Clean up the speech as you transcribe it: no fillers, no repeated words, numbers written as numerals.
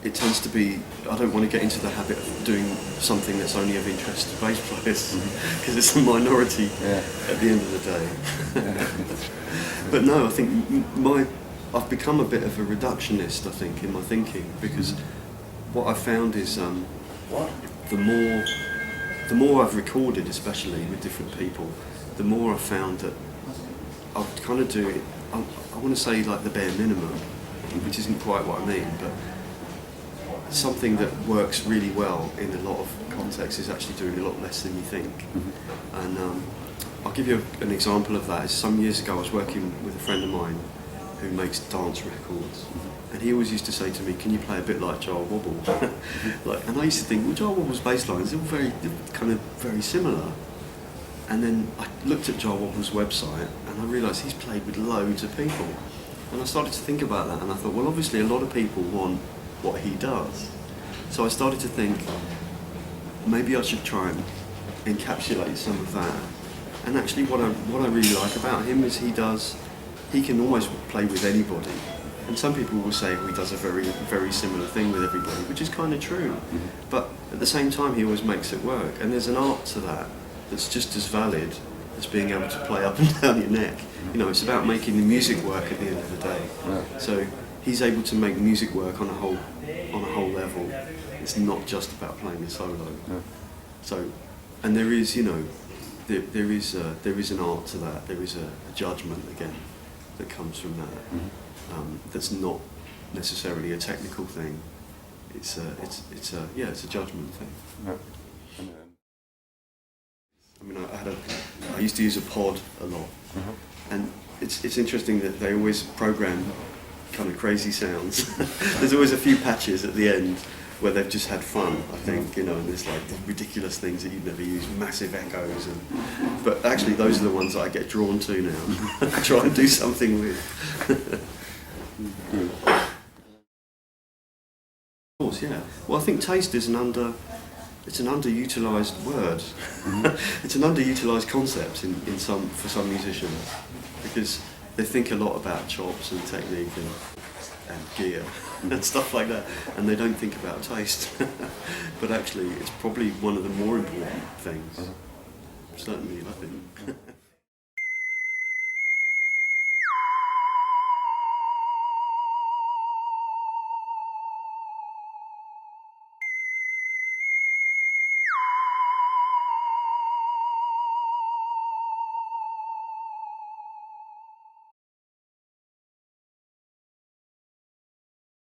it tends to be, I don't want to get into the habit of doing something that's only of interest to bass players, because it's a minority at the end of the day. But no, I think I've become a bit of a reductionist, I think, in my thinking, because what I've found is the more I've recorded, especially with different people, the more I've found that I'll kind of do it, I want to say like the bare minimum, which isn't quite what I mean, but something that works really well in a lot of contexts is actually doing a lot less than you think. And I'll give you an example of that. Some years ago I was working with a friend of mine who makes dance records, and he always used to say to me, "Can you play a bit like Joel Wobble?" And I used to think, well, Joel Wobble's bass lines are all very similar. And then I looked at Joel Wobble's website and I realised he's played with loads of people. And I started to think about that, and I thought, well, obviously a lot of people want what he does. So I started to think, maybe I should try and encapsulate some of that. And actually what I really like about him is he can almost play with anybody. And some people will say he does a very, very similar thing with everybody, which is kind of true. But at the same time, he always makes it work. And there's an art to that that's just as valid as being able to play up and down your neck. You know, it's about making the music work at the end of the day. So he's able to make music work on a whole level. It's not just about playing a solo. So, and there is, you know, there is an art to that. There is a judgment again that comes from that. That's not necessarily a technical thing. It's a judgment thing. I mean, I used to use a pod a lot, and it's interesting that they always program kind of crazy sounds. There's always a few patches at the end where they've just had fun, I think, you know, and there's like ridiculous things that you'd never use, massive echoes, but actually those are the ones that I get drawn to now. Try and do something with. Of course, yeah. Well, I think taste is it's an underutilised word. It's an underutilised concept for some musicians, because they think a lot about chops and technique and gear and stuff like that, and they don't think about taste. But actually, it's probably one of the more important things. Certainly, I think.